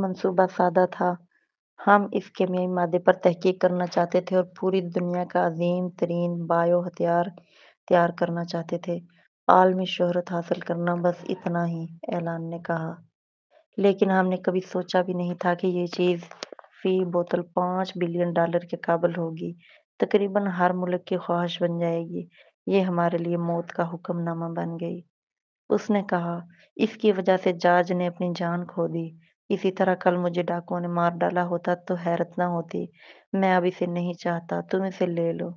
منصوبہ سادہ تھا۔ ہم اس کیمیائی مادے پر تحقیق کرنا چاہتے تھے اور پوری دنیا کا عظیم ترین بائیو ہتھیار تیار کرنا چاہتے تھے۔ عالمی شہرت حاصل کرنا، بس اتنا ہی، ایلن نے کہا۔ لیکن ہم نے کبھی سوچا بھی نہیں تھا کہ یہ چیز فی بوتل $5 بلین کے قابل ہوگی، تقریباً ہر ملک کی خواہش بن جائے گی۔ یہ ہمارے لیے موت کا حکم نامہ بن گئی۔ اس نے کہا، اس کی وجہ سے جارج نے اپنی جان کھو دی۔ اسی طرح کل مجھے ڈاکوؤں نے مار ڈالا ہوتا تو حیرت نہ ہوتی۔ میں اب اسے نہیں چاہتا، تم اسے لے لو۔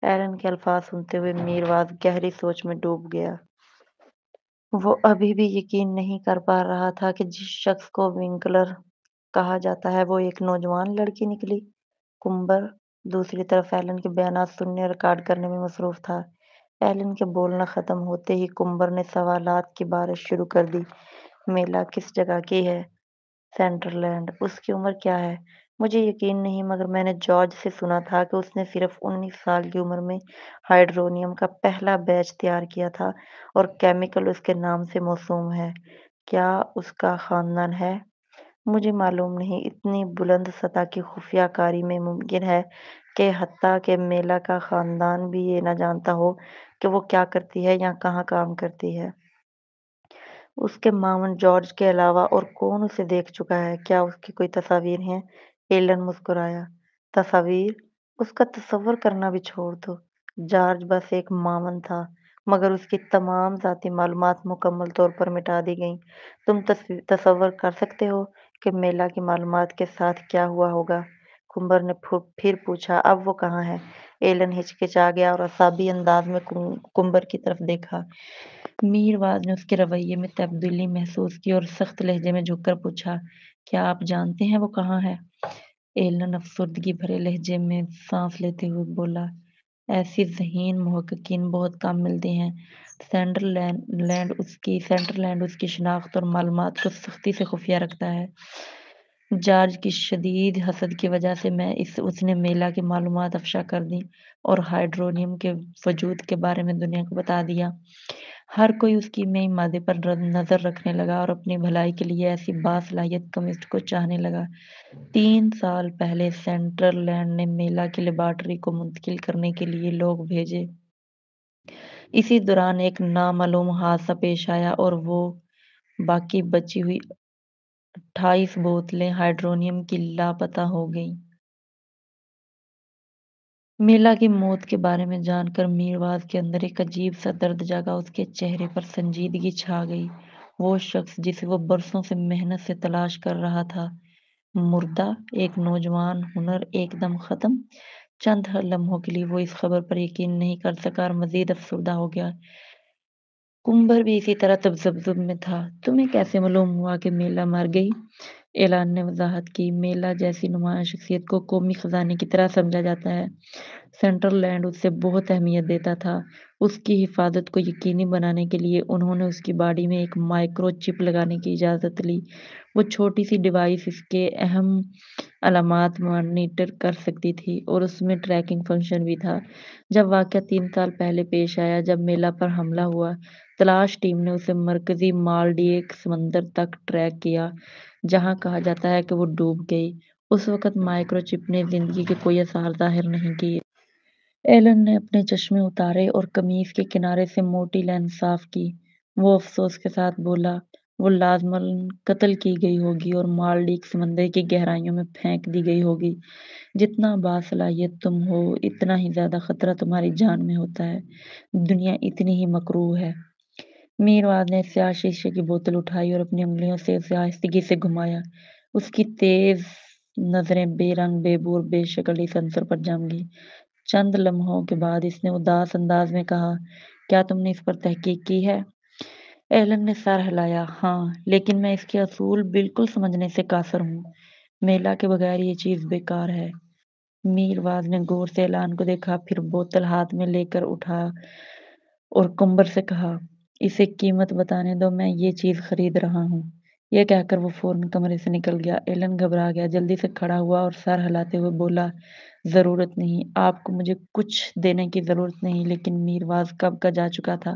ایلن کے الفاظ سنتے ہوئے میرواز گہری سوچ میں ڈوب گیا۔ وہ ابھی بھی یقین نہیں کر پا رہا تھا کہ جس شخص کو ونکلر کہا جاتا ہے وہ ایک نوجوان لڑکی نکلی۔ کمبر دوسری طرف ایلن کے بیانات سننے اور ریکارڈ کرنے میں مصروف تھا۔ ایلن کے بولنا ختم ہوتے ہی کمبر نے سوالات کی بارش شروع کر دی۔ میلا کس جگہ کی ہے؟ Central land. اس کی عمر کیا ہے؟ مجھے یقین نہیں، مگر میں نے جارج سے سنا تھا کہ اس نے صرف 19 سال کی عمر میں ہائیڈرونیم کا پہلا بیچ تیار کیا تھا اور کیمیکل اس کے نام سے موسوم ہے۔ کیا اس کا خاندان ہے؟ مجھے معلوم نہیں۔ اتنی بلند سطح کی خفیہ کاری میں ممکن ہے کہ حتیٰ کہ میلا کا خاندان بھی یہ نہ جانتا ہو کہ وہ کیا کرتی ہے یا کہاں کام کرتی ہے۔ اس کے معاون جارج کے علاوہ اور کون اسے دیکھ چکا ہے؟ کیا اس کی کوئی تصاویر ہیں؟ ایلن مسکرایا۔ تصاویر؟ اس کا تصور کرنا بھی چھوڑ دو۔ جارج بس ایک معاون تھا، مگر اس کی تمام ذاتی معلومات مکمل طور پر مٹا دی گئیں۔ تم تصور کر سکتے ہو کہ میلا کی معلومات کے ساتھ کیا ہوا ہوگا؟ کمبر نے پھر پوچھا۔ اب وہ کہاں ہے؟ ایلن ہچکچا گیا اور اعصابی انداز میں کمبر کی طرف دیکھا۔ میرواز نے اس کے رویے میں تبدیلی محسوس کی اور سخت لہجے میں جھک کر پوچھا، کیا آپ جانتے ہیں وہ کہاں ہے؟ ایلن افسردگی بھرے لہجے میں سانس لیتے ہوئے بولا، ایسی ذہین محققین بہت کم ملتے ہیں۔ سینٹرل لینڈ اس کی شناخت اور معلومات کو سختی سے خفیہ رکھتا ہے۔ جارج کی شدید حسد کی وجہ سے اس نے میلا کی معلومات افشا کر دیں اور ہائیڈرونیم کے وجود کے بارے میں دنیا کو بتا دیا۔ ہر کوئی اس کیمیائی مادے پر نظر رکھنے لگا اور اپنی بھلائی کے لیے ایسی باصلاحیت کیمسٹ کو چاہنے لگا۔ 3 سال پہلے سینٹرل لینڈ نے میلا کی لیبارٹری کو منتقل کرنے کے لیے لوگ بھیجے۔ اسی دوران ایک نامعلوم حادثہ پیش آیا اور وہ باقی بچی ہوئی 28 بوتلیں ہائیڈرونیم کی لاپتہ ہو گئیں۔ میلا کی موت کے بارے میں جان کر میرواز کے اندر ایک عجیب سا درد جاگا۔ اس کے چہرے پر سنجیدگی چھا گئی۔ وہ شخص جسے وہ برسوں سے محنت سے تلاش کر رہا تھا، مردہ؟ ایک نوجوان ہنر ایک دم ختم؟ چند لمحوں کے لیے وہ اس خبر پر یقین نہیں کر سکا اور مزید افسردہ ہو گیا۔ کمبر بھی اسی طرح تذبذب میں تھا۔ تمہیں کیسے معلوم ہوا کہ میلا مر گئی؟ ایلن نے وضاحت کی۔ میلا جیسی نمایاں شخصیت کو قومی خزانے کی طرح سمجھا جاتا ہے۔ سینٹرل لینڈ اسے بہت اہمیت دیتا تھا۔ اس کی حفاظت کو یقینی بنانے کے لیے انہوں نے اس کی باڈی میں ایک مائکرو چپ لگانے کی اجازت لی۔ وہ چھوٹی سی ڈیوائس اس کے اہم علامات مانیٹر کر سکتی تھی اور اس میں ٹریکنگ فنکشن بھی تھا۔ جب واقعہ 3 سال پہلے پیش آیا، جب میلا پر حملہ ہوا، تلاش ٹیم نے اسے مرکزی مالڈیک سمندر تک ٹریک کیا، جہاں کہا جاتا ہے کہ وہ ڈوب گئی۔ اس وقت مائکرو چپ نے زندگی کے کوئی آثار ظاہر نہیں کیے۔ ایلن نے اپنے چشمے اتارے اور قمیص کے کنارے سے موٹی لینس صاف کی۔ وہ افسوس کے ساتھ بولا، وہ لازماً قتل کی گئی ہوگی اور مالڈیک سمندر کی گہرائیوں میں پھینک دی گئی ہوگی۔ جتنا باصلاحیت تم ہو، اتنا ہی زیادہ خطرہ تمہاری جان میں ہوتا ہے۔ دنیا اتنی ہی مکروہ ہے۔ میرواز نے سیاہ شیشے کی بوتل اٹھائی اور اپنی انگلیوں سے اسے آہستگی سے گھمایا۔ اس کی تیز نظریں بے رنگ بے بو اور بے شکل اس عنصر پر جم گئی۔ چند لمحوں کے بعد اس نے اداس انداز میں کہا، کیا تم نے اس پر تحقیق کی ہے؟ ایلن نے سر ہلایا، ہاں، لیکن میں اس کے اصول بالکل سمجھنے سے قاصر ہوں۔ میلا کے بغیر یہ چیز بیکار ہے۔ میرواز نے غور سے ایلن کو دیکھا، پھر بوتل ہاتھ میں لے کر اٹھا اور کمبر سے کہا، اسے قیمت بتانے دو، میں یہ چیز خرید رہا ہوں۔ یہ کہہ کر وہ فوراً کمرے سے نکل گیا۔ ایلن گھبرا گیا، جلدی سے کھڑا ہوا اور سر ہلاتے ہوئے بولا، ضرورت نہیں، آپ کو مجھے کچھ دینے کی ضرورت نہیں۔ لیکن میرواز کب کا جا چکا تھا۔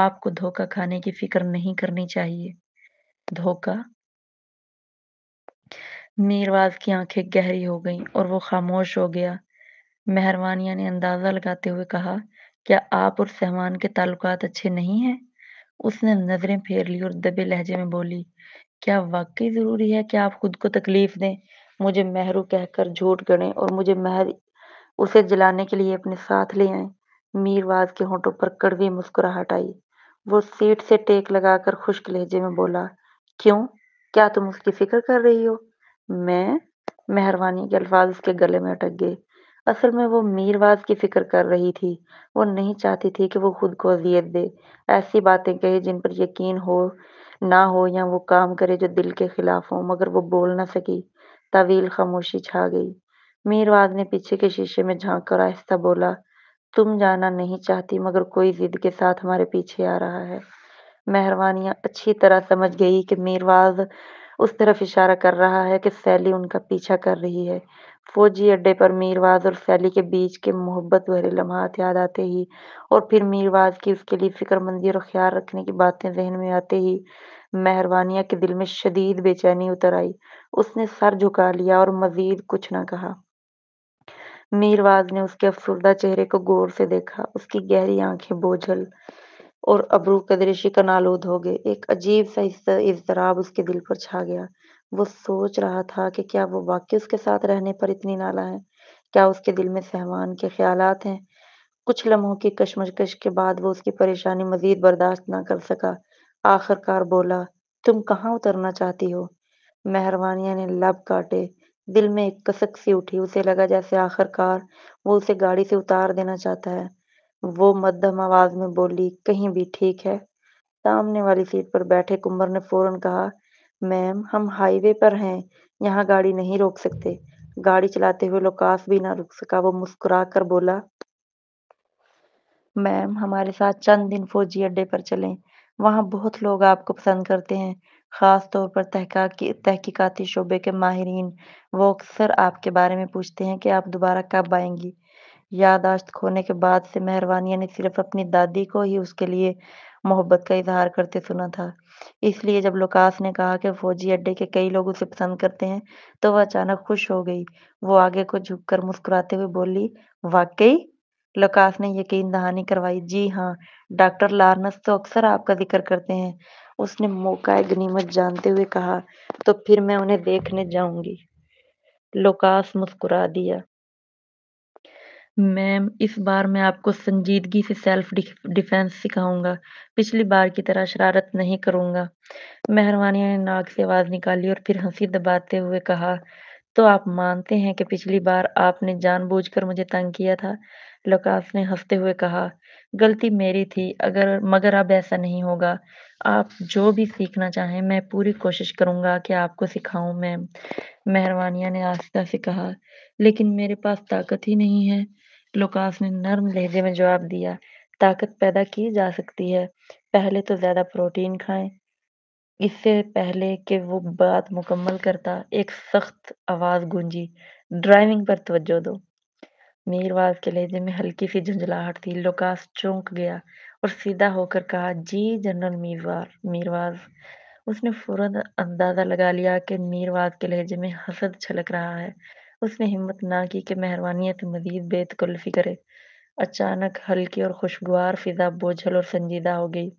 آپ کو دھوکا کھانے کی فکر نہیں کرنی چاہیے۔ دھوکا؟ میرواز کی آنکھیں گہری ہو گئیں اور وہ خاموش ہو گیا۔ مہروانیہ نے اندازہ لگاتے ہوئے کہا، کیا آپ اور سہمان کے تعلقات اچھے نہیں ہیں؟ اس نے نظریں پھیر لی اور دبے لہجے میں بولی، کیا واقعی ضروری ہے کہ آپ خود کو تکلیف دیں، مجھے مہرو کہہ کر جھوٹ گڑیں اور مجھے مہر اسے جلانے کے لیے اپنے ساتھ لے آئیں؟ میرواز کے ہونٹوں پر کڑوی مسکراہٹ آئی۔ وہ سیٹ سے ٹیک لگا کر خشک لہجے میں بولا، کیوں؟ کیا تم اس کی فکر کر رہی ہو؟ میں؟ مہروانی کے الفاظ اس کے گلے میں اٹک گئے۔ اصل میں وہ میرواز کی فکر کر رہی تھی۔ وہ نہیں چاہتی تھی کہ وہ خود کو اذیت دے، ایسی باتیں کہے جن پر یقین ہو نہ ہو یا وہ کام کرے جو دل کے خلاف ہو، مگر وہ بول نہ سکی۔ طویل خاموشی چھا گئی۔ میرواز نے پیچھے کے شیشے میں جھانک کر آہستہ بولا، تم جانا نہیں چاہتی مگر کوئی ضد کے ساتھ ہمارے پیچھے آ رہا ہے۔ مہروانیاں اچھی طرح سمجھ گئی کہ میرواز اس طرف اشارہ کر رہا ہے کہ سیلی ان کا پیچھا کر رہی ہے۔ فوجی اڈے پر میرواز اور سیلی کے بیچ کے محبت بھرے لمحات یاد آتے ہی اور پھر میرواز کی اس کے لیے فکر مندی اور خیال رکھنے کی باتیں ذہن میں آتے ہی مہروانیہ کے دل میں شدید بے چینی اتر آئی۔ اس نے سر جھکا لیا اور مزید کچھ نہ کہا۔ میرواز نے اس کے افسردہ چہرے کو غور سے دیکھا۔ اس کی گہری آنکھیں بوجھل اور ابرو قدرے شکن آلود ہو گئے۔ ایک عجیب سا اضطراب اس کے دل پر چھا گیا۔ وہ سوچ رہا تھا کہ کیا وہ واقعی اس کے ساتھ رہنے پر اتنی نالاں ہے؟ کیا اس کے دل میں سہمان کے خیالات ہیں؟ کچھ لمحوں کی کشمکش کے بعد وہ اس کی پریشانی مزید برداشت نہ کر سکا۔ آخر کار بولا، تم کہاں اترنا چاہتی ہو؟ مہروانیہ نے لب کاٹے۔ دل میں ایک کسک سی اٹھی۔ اسے لگا جیسے آخر کار وہ اسے گاڑی سے اتار دینا چاہتا ہے۔ وہ مدھم آواز میں بولی، کہیں بھی ٹھیک ہے؟ سامنے والی سیٹ پر بیٹھے کمر نے فوراً کہا، میم ہم ہائی وے پر ہیں، یہاں گاڑی نہیں روک سکتے۔ گاڑی چلاتے ہوئے لوکاس بھی نہ رک سکا۔ وہ مسکرا کر بولا، میم ہمارے ساتھ چند دن فوجی اڈے پر چلیں، وہاں بہت لوگ آپ کو پسند کرتے ہیں، خاص طور پر تحقیقاتی شعبے کے ماہرین۔ وہ اکثر آپ کے بارے میں پوچھتے ہیں کہ آپ دوبارہ کب آئیں گی۔ یادداشت کھونے کے بعد سے مہروانیہ نے صرف اپنی دادی کو ہی اس کے لیے محبت کا اظہار کرتے سنا تھا۔ اس لیے جب لوکاس نے کہا کہ فوجی اڈے کے کئی لوگ اسے پسند کرتے ہیں تو وہ اچانک خوش ہو گئی۔ وہ آگے کو جھک کر مسکراتے ہوئے بولی، واقعی؟ لوکاس نے یقین دہانی کروائی، جی ہاں، ڈاکٹر لارنس تو اکثر آپ کا ذکر کرتے ہیں۔ اس نے موقع غنیمت جانتے ہوئے کہا، تو پھر میں انہیں دیکھنے جاؤں گی۔ لوکاس مسکرا دیا، میم اس بار میں آپ کو سنجیدگی سے سیلف ڈیفینس سکھاؤں گا، پچھلی بار کی طرح شرارت نہیں کروں گا۔ مہروانیہ نے ناک سے آواز نکالی اور پھر ہنسی دباتے ہوئے کہا، تو آپ مانتے ہیں کہ پچھلی بار آپ نے جان بوجھ کر مجھے تنگ کیا تھا؟ لوکاس نے ہنستے ہوئے کہا، غلطی میری تھی، مگر اب ایسا نہیں ہوگا۔ آپ جو بھی سیکھنا چاہیں میں پوری کوشش کروں گا کہ آپ کو سکھاؤں میم۔ مہروانیہ نے آہستہ سے کہا، لیکن میرے پاس طاقت ہی نہیں ہے۔ لوکاس نے نرم لہجے میں جواب دیا، طاقت پیدا کی جا سکتی ہے، پہلے تو زیادہ پروٹین کھائیں۔ اس سے پہلے کہ وہ بات مکمل کرتا ایک سخت آواز گونجی، ڈرائیونگ پر توجہ دو۔ میرواز کے لہجے میں ہلکی سی جھنجھلاہٹ تھی۔ لوکاس چونک گیا اور سیدھا ہو کر کہا، جی جنرل میرواز۔ اس نے فوراً اندازہ لگا لیا کہ میرواز کے لہجے میں حسد چھلک رہا ہے۔ اس نے ہمت نہ کی کہ مہروانیہ سے مزید بے تکلفی کرے۔ اچانک ہلکی اور خوشگوار فضا بوجھل اور سنجیدہ ہو گئی۔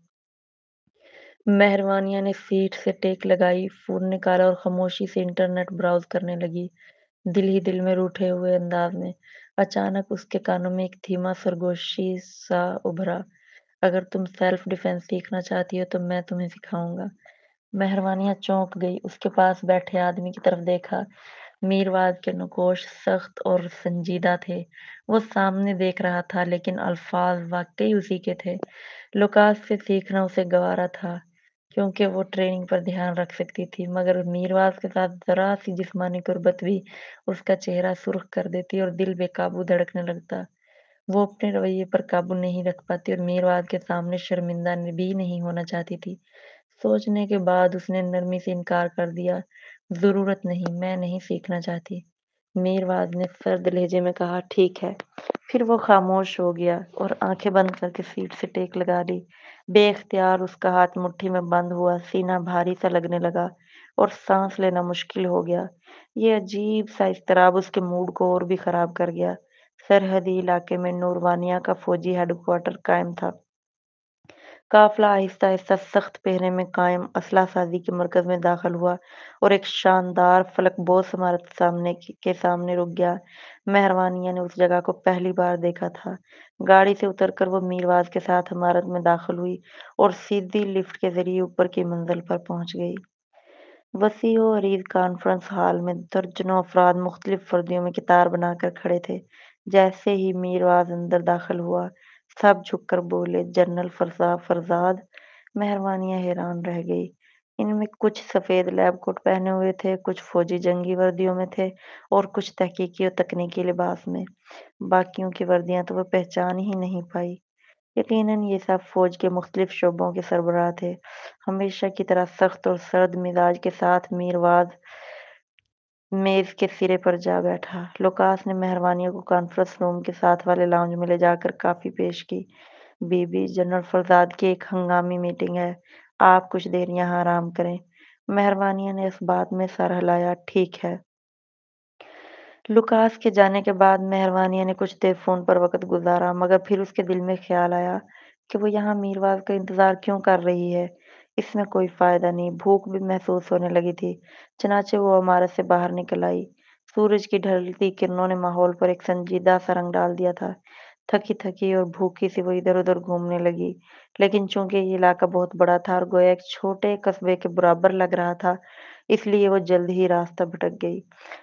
مہروانیہ نے سیٹ سے ٹیک لگائی، فون نکالا اور خاموشی سے انٹرنیٹ براؤز کرنے لگی، دل ہی دل میں روٹھے ہوئے انداز میں۔ اچانک اس کے کانوں میں ایک دھیما سرگوشی سا ابھرا، اگر تم سیلف ڈیفینس سیکھنا چاہتی ہو تو میں تمہیں سکھاؤں گا۔ مہروانیہ چونک گئی، اس کے پاس بیٹھے آدمی کی طرف دیکھا۔ میرواز کے نقوش سخت اور سنجیدہ تھے۔ وہ سامنے دیکھ رہا تھا لیکن الفاظ واقعی اسی کے تھے۔ لوکاس سے سیکھنا اسے گوارا تھا کیونکہ وہ ٹریننگ پر دھیان رکھ سکتی تھی، مگر میرواز کے ساتھ ذرا سی جسمانی قربت بھی اس کا چہرہ سرخ کر دیتی اور دل بے قابو دھڑکنے لگتا۔ وہ اپنے رویے پر قابو نہیں رکھ پاتی اور میرواز کے سامنے شرمندہ بھی نہیں ہونا چاہتی تھی۔ سوچنے کے بعد اس نے نرمی سے انکار کر دیا، ضرورت نہیں، میں نہیں سیکھنا چاہتی۔ میرواز نے سرد لہجے میں کہا، ٹھیک ہے، پھر وہ خاموش ہو گیا اور آنکھیں بند کر کے سیٹ سے ٹیک لگا لی۔ بے اختیار اس کا ہاتھ مٹھی میں بند ہوا، سینہ بھاری سا لگنے لگا اور سانس لینا مشکل ہو گیا۔ یہ عجیب سا اضطراب اس کے موڈ کو اور بھی خراب کر گیا۔ سرحدی علاقے میں نوربانیہ کا فوجی ہیڈ کوارٹر قائم تھا۔ قافلہ آہستہ آہستہ سخت پہرے میں قائم اسلحہ سازی کے مرکز میں داخل ہوا اور ایک شاندار فلک بوس عمارت کے سامنے رک گیا۔ مہروانیہ نے اس جگہ کو پہلی بار دیکھا تھا۔ گاڑی سے اتر کر وہ میرواز کے ساتھ عمارت میں داخل ہوئی اور سیدھی لفٹ کے ذریعے اوپر کی منزل پر پہنچ گئی۔ وسیع و عریض کانفرنس ہال میں درجنوں افراد مختلف وردیوں میں قطار بنا کر کھڑے تھے۔ جیسے ہی میرواز اندر داخل ہوا، سب جھک کر بولے، جنرل فرزاد۔ مہروانیہ حیران رہ گئی۔ ان میں کچھ سفید لیب کوٹ پہنے ہوئے تھے، کچھ فوجی جنگی وردیوں میں تھے اور کچھ تحقیقی اور تکنیکی لباس میں۔ باقیوں کی وردیاں تو وہ پہچان ہی نہیں پائی۔ یقیناً یہ سب فوج کے مختلف شعبوں کے سربراہ تھے۔ ہمیشہ کی طرح سخت اور سرد مزاج کے ساتھ میرواز میز کے سرے پر جا بیٹھا۔ لوکاس نے مہروانیہ کو کانفرنس روم کے ساتھ والے لاؤنج میں لے جا کر کافی پیش کی۔ بی بی، جنرل فرزاد کی ایک ہنگامی میٹنگ ہے، آپ کچھ دیر یہاں آرام کریں۔ مہروانیہ نے اس بات میں سر ہلایا، ٹھیک ہے۔ لوکاس کے جانے کے بعد مہروانیہ نے کچھ دیر فون پر وقت گزارا، مگر پھر اس کے دل میں خیال آیا کہ وہ یہاں میرواز کا انتظار کیوں کر رہی ہے۔ اس میں کوئی فائدہ نہیں۔ بھوک بھی محسوس ہونے لگی تھی، چنانچہ وہ عمارت سے باہر نکل آئی۔ سورج کی ڈھلتی کرنوں نے ماحول پر ایک سنجیدہ سا رنگ ڈال دیا تھا۔ تھکی تھکی اور بھوکی سی وہ ادھر ادھر گھومنے لگی، لیکن چونکہ یہ علاقہ بہت بڑا تھا اور گویا ایک چھوٹے قصبے کے برابر لگ رہا تھا، اس لیے وہ جلد ہی راستہ بھٹک گئی۔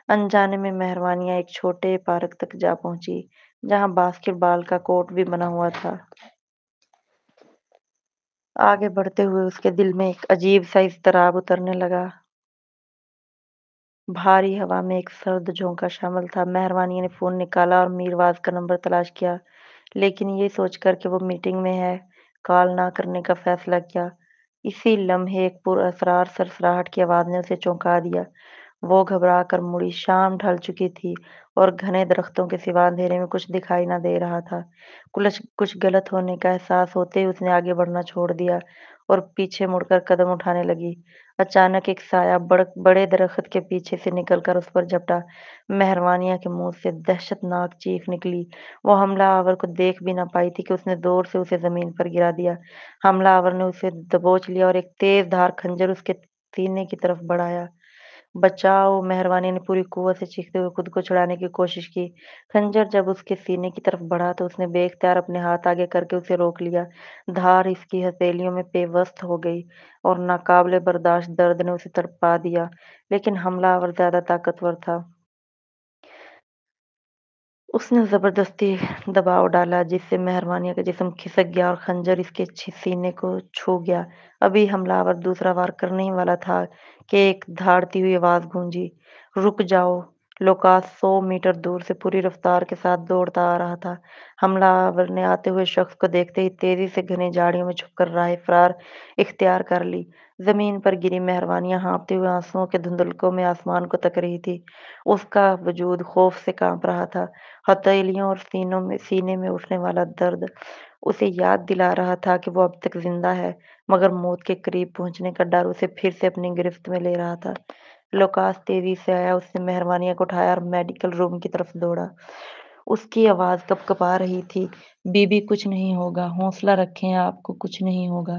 انجانے میں مہروانیہ ایک چھوٹے پارک تک جا پہنچی، جہاں باسکٹ بال کا کورٹ بھی بنا ہوا تھا۔ آگے بڑھتے ہوئے اس کے دل میں ایک عجیب سا اضطراب اترنے لگا۔ بھاری ہوا میں ایک سرد جھونکا شامل تھا۔ مہروانیہ نے فون نکالا اور میرواز کا نمبر تلاش کیا، لیکن یہ سوچ کر کہ وہ میٹنگ میں ہے، کال نہ کرنے کا فیصلہ کیا۔ اسی لمحے ایک پر اسرار سرسراہٹ کی آواز نے اسے چونکا دیا۔ وہ گھبرا کر مڑی۔ شام ڈھل چکی تھی اور گھنے درختوں کے سوا اندھیرے میں کچھ دکھائی نہ دے رہا تھا۔ کچھ غلط ہونے کا احساس ہوتے ہی اس نے آگے بڑھنا چھوڑ دیا اور پیچھے مڑ کر قدم اٹھانے لگی۔ اچانک ایک سایہ بڑے درخت کے پیچھے سے نکل کر اس پر جھپٹا۔ مہروانیہ کے منہ سے دہشت ناک چیخ نکلی۔ وہ حملہ آور کو دیکھ بھی نہ پائی تھی کہ اس نے زور سے اسے زمین پر گرا دیا۔ حملہ آور نے اسے دبوچ لیا اور ایک تیز دھار خنجر اس کے سینے کی طرف بڑھایا۔ بچاؤ! مہروانیہ نے پوری قوت سے چیختے ہوئے خود کو چھڑانے کی کوشش کی۔ خنجر جب اس کے سینے کی طرف بڑھا تو اس نے بے اختیار اپنے ہاتھ آگے کر کے اسے روک لیا۔ دھار اس کی ہتھیلیوں میں پیوست ہو گئی اور ناقابل برداشت درد نے اسے تڑپا دیا، لیکن حملہ آور زیادہ طاقتور تھا۔ اس نے زبردستی دباؤ ڈالا، جس سے مہروانیہ کا جسم کھسک گیا اور خنجر اس کے سینے کو چھو گیا۔ ابھی حملہ آور دوسرا وار کرنے ہی والا تھا کہ ایک دھاڑتی ہوئی آواز گونجی، رک جاؤ! لوکاس 100 میٹر دور سے پوری رفتار کے ساتھ دوڑتا آ رہا تھا۔ حملہ آور نے آتے ہوئے شخص کو دیکھتے ہی تیزی سے گھنی جھاڑیوں میں چھپ کر راہ فرار اختیار کر لی۔ زمین پر گری مہروانیہ ہانپتے ہوئے آنسوؤں کے دھندلکوں میں آسمان کو تک رہی تھی۔ اس کا وجود خوف سے کانپ رہا تھا۔ ہتھیلیوں اور سینے میں اٹھنے والا درد اسے یاد دلا رہا تھا کہ وہ اب تک زندہ ہے، مگر موت کے قریب پہنچنے کا ڈر اسے پھر سے اپنی گرفت میں لے رہا تھا۔ لوکاس تیزی سے آیا، اس نے مہروانیہ کو اٹھایا اور میڈیکل روم کی طرف دوڑا۔ اس کی آواز کپکپا رہی تھی، بی بی کچھ نہیں ہوگا، حوصلہ رکھیں، آپ کو کچھ نہیں ہوگا۔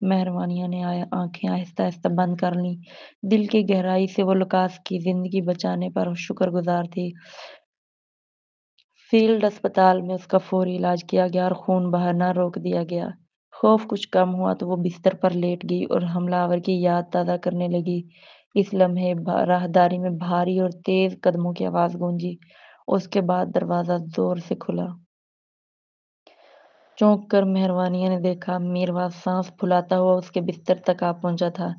مہروانیہ نے آنکھیں آہستہ آہستہ بند کر لیں۔ دل کی گہرائی سے وہ لوکاس کی زندگی بچانے پر شکر گزار تھی۔ فیلڈ اسپتال میں اس کا فوری علاج کیا گیا اور خون بہنا روک دیا گیا۔ خوف کچھ کم ہوا تو وہ بستر پر لیٹ گئی اور حملہ آور کی یاد تازہ کرنے لگی۔ اس لمحے راہداری میں بھاری اور تیز قدموں کی آواز گونجی۔ اس کے بعد دروازہ زور سے کھلا۔ چونک کر مہروانیہ نے دیکھا، میرواز سانس پھولاتا ہوا اس کے بستر تک آ پہنچا تھا۔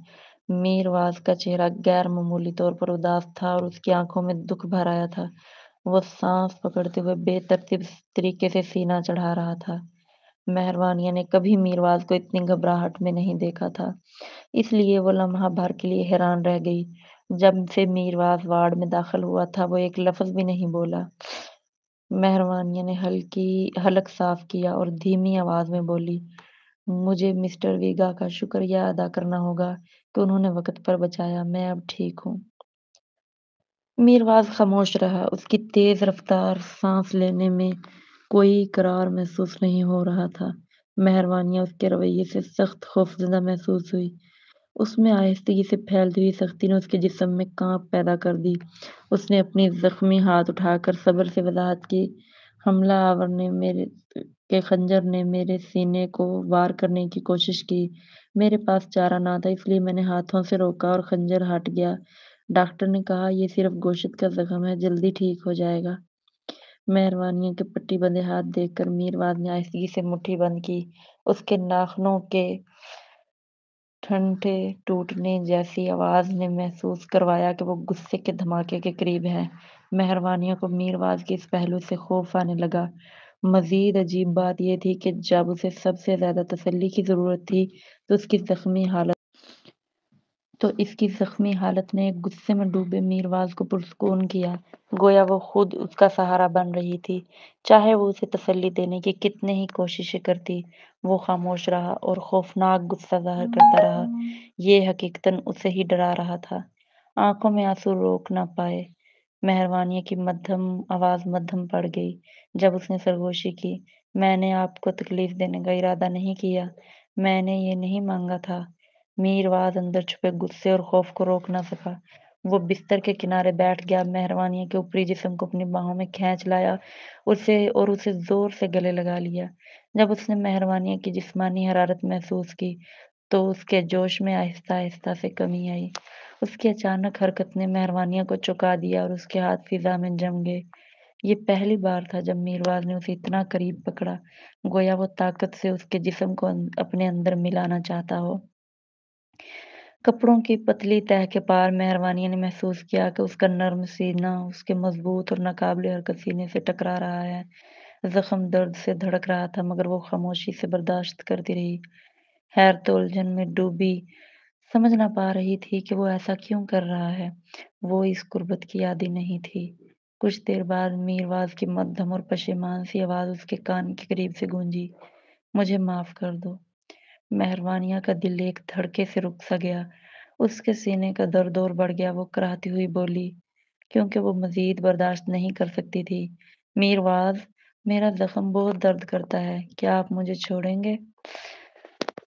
میرواز کا چہرہ غیر معمولی طور پر اداس تھا اور اس کی آنکھوں میں دکھ بھر آیا تھا۔ وہ سانس پکڑتے ہوئے بے ترتیب طریقے سے سینہ چڑھا رہا تھا۔ مہروانیہ نے کبھی میرواز کو اتنی گھبراہٹ میں نہیں دیکھا تھا، اس لیے وہ لمحہ بھر کے لیے حیران رہ گئی۔ جب سے میرواز وارڈ میں داخل ہوا تھا، وہ ایک لفظ بھی نہیں بولا۔ مہروانیہ نے حلق صاف کیا اور دھیمی آواز میں بولی، مجھے مسٹر ویگا کا شکریہ ادا کرنا ہوگا کہ انہوں نے وقت پر بچایا، میں اب ٹھیک ہوں۔ میرواز خاموش رہا، اس کی تیز رفتار سانس لینے میں کوئی قرار محسوس نہیں ہو رہا تھا۔ مہروانیہ اس کے رویے سے سخت خوفزدہ محسوس ہوئی۔ اس میں آہستگی سے پھیلتی ہوئی سختی نے اس کے جسم میں کانپ پیدا کر دی۔ اس نے اپنی زخمی ہاتھ اٹھا کر صبر سے وضاحت کی، حملہ آور نے میرے کے خنجر نے میرے سینے کو وار کرنے کی کوشش کی۔ میرے پاس چارہ نہ تھا، اس لیے میں نے ہاتھوں سے روکا اور خنجر ہٹ گیا۔ ڈاکٹر نے کہا یہ صرف گوشت کا زخم ہے، جلدی ٹھیک ہو جائے گا۔ مہروانیہ کے پٹی بندھے ہاتھ دیکھ کر میرواز نے آہستگی سے مٹھی بند کی۔ اس کے ناخنوں کے ٹھنٹے ٹوٹنے جیسی آواز نے محسوس کروایا کہ وہ غصے کے دھماکے کے قریب ہے۔ مہروانیہ کو میرواز کے اس پہلو سے خوف آنے لگا۔ مزید عجیب بات یہ تھی کہ جب اسے سب سے زیادہ تسلی کی ضرورت تھی تو اس کی زخمی حالت نے ایک غصے میں ڈوبے میرواز کو پرسکون کیا، گویا وہ خود اس کا سہارا بن رہی تھی۔ چاہے وہ اسے تسلی دینے کی کتنے ہی کوششیں کرتی، وہ خاموش رہا اور خوفناک غصہ ظاہر کرتا رہا۔ یہ حقیقتاً اسے ہی ڈرا رہا تھا۔ آنکھوں میں آنسو روک نہ پائے، مہروانیہ کی آواز مدھم پڑ گئی جب اس نے سرگوشی کی، میں نے آپ کو تکلیف دینے کا ارادہ نہیں کیا، میں نے یہ نہیں مانگا تھا۔ میرواز اندر چھپے غصے اور خوف کو روک نہ سکا۔ وہ بستر کے کنارے بیٹھ گیا، مہروانیہ کے اوپری جسم کو اپنی باہوں میں کھینچ لایا اسے زور سے گلے لگا لیا۔ جب اس نے مہروانیہ کی جسمانی حرارت محسوس کی تو اس کے جوش میں آہستہ آہستہ سے کمی آئی۔ اس کی اچانک حرکت نے مہروانیہ کو چونکا دیا اور اس کے ہاتھ فضا میں جم گئے۔ یہ پہلی بار تھا جب میرواز نے اسے اتنا قریب پکڑا، گویا وہ طاقت سے اس کے جسم کو اپنے اندر ملانا چاہتا ہو۔ کپڑوں کی پتلی تہہ کے پار مہروانیہ نے محسوس کیا کہ اس کا نرم سینہ اس کے مضبوط اور ناقابل حرکت سینے سے ٹکرا رہا ہے۔ زخم درد سے دھڑک رہا تھا مگر وہ خاموشی سے برداشت کرتی رہی، حیرت و الجھن میں ڈوبی، سمجھ نہ پا رہی تھی کہ وہ ایسا کیوں کر رہا ہے۔ وہ اس قربت کی عادی نہیں تھی۔ کچھ دیر بعد میرواز کی مدھم اور پشیمان سی آواز اس کے کان کے قریب سے گونجی، مجھے معاف کر دو۔ مہروانیہ کا دل ایک دھڑکے سے رک سا گیا، اس کے سینے کا درد اور بڑھ گیا۔ وہ کراہتی ہوئی بولی، کیونکہ وہ مزید برداشت نہیں کر سکتی تھی، میرواز، میرا زخم بہت درد کرتا ہے، کیا آپ مجھے چھوڑیں گے؟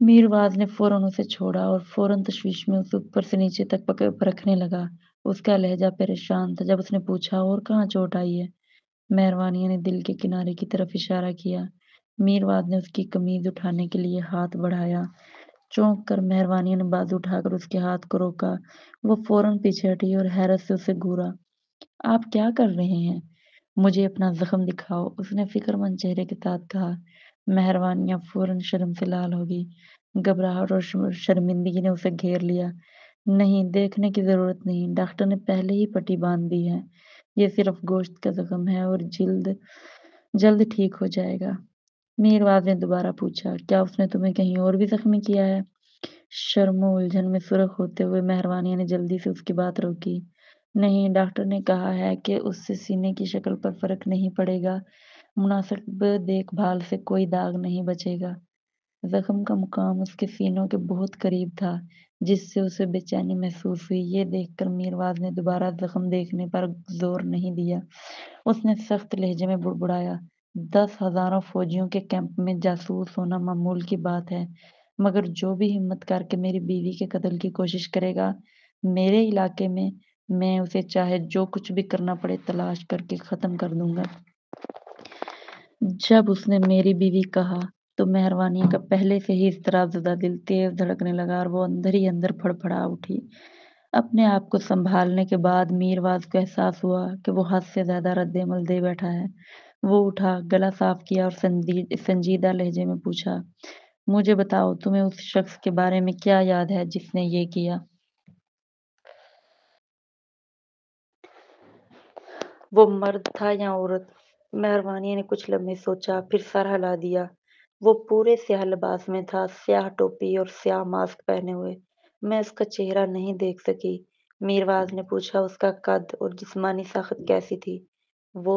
میرواز نے فوراً اسے چھوڑا اور فوراً تشویش میں اسے اوپر سے نیچے تک پرکھنے لگا۔ اس کا لہجہ پریشان تھا جب اس نے پوچھا، اور کہاں چوٹ آئی ہے؟ مہروانیہ نے دل کے کنارے کی طرف اشارہ کیا۔ میرواز نے اس کی قمیض اٹھانے کے لیے ہاتھ بڑھایا۔ چونک کر مہروانیہ نے بازو اٹھا کر اس کے ہاتھ کو روکا۔ وہ فوراً پیچھے ہٹی اور حیرت سے اسے گھورا، آپ کیا کر رہے ہیں؟ مجھے اپنا زخم دکھاؤ، اس نے فکر مند چہرے کے ساتھ کہا۔ مہروانیہ فوراً شرم سے لال ہو گئی۔ گھبراہٹ اور شرمندگی نے اسے گھیر لیا۔ نہیں، دیکھنے کی ضرورت نہیں، ڈاکٹر نے پہلے ہی پٹی باندھ دی ہے، یہ صرف گوشت کا زخم ہے اور جلد ٹھیک ہو جائے گا۔ میرواز نے دوبارہ پوچھا، کیا اس نے تمہیں کہیں اور بھی زخمی کیا ہے؟ شرم و الجھن میں سرخ ہوتے ہوئے مہروانیہ نے جلدی سے اس کی بات روکی، نہیں، ڈاکٹر نے کہا ہے کہ اس سے سینے کی شکل پر فرق نہیں پڑے گا، مناسب دیکھ بھال سے کوئی داغ نہیں بچے گا۔ زخم کا مقام اس کے سینوں کے بہت قریب تھا جس سے اسے بے چینی محسوس ہوئی۔ یہ دیکھ کر میرواز نے دوبارہ زخم دیکھنے پر زور نہیں دیا۔ اس نے سخت لہجے میں بڑبڑایا، 10,000 فوجیوں کے کیمپ میں جاسوس ہونا معمول کی بات ہے، مگر جو بھی ہمت کر کے میری بیوی کے قتل کی کوشش کرے گا میرے علاقے میں اسے چاہے جو کچھ بھی کرنا پڑے تلاش کر کے ختم کر دوں گا۔ جب اس نے میری بیوی کہا تو مہروانیہ کا پہلے سے ہی اضطراب زدہ دل تیز دھڑکنے لگا اور وہ اندر ہی اندر پھڑپھڑا اٹھی۔ اپنے آپ کو سنبھالنے کے بعد میرواز کو احساس ہوا کہ وہ حد سے زیادہ رد عمل دے بیٹھا ہے۔ وہ اٹھا، گلا صاف کیا اور سنجیدہ لہجے میں پوچھا، مجھے بتاؤ، تمہیں اس شخص کے بارے میں کیا یاد ہے جس نے یہ کیا؟ وہ مرد تھا یا عورت؟ مہروانیہ نے کچھ لمحے سوچا، پھر سر ہلا دیا۔ وہ پورے سیاہ لباس میں تھا، سیاہ ٹوپی اور سیاہ ماسک پہنے ہوئے۔ میں اس کا چہرہ نہیں دیکھ سکی۔ میرواز نے پوچھا، اس کا قد اور جسمانی ساخت کیسی تھی؟ وہ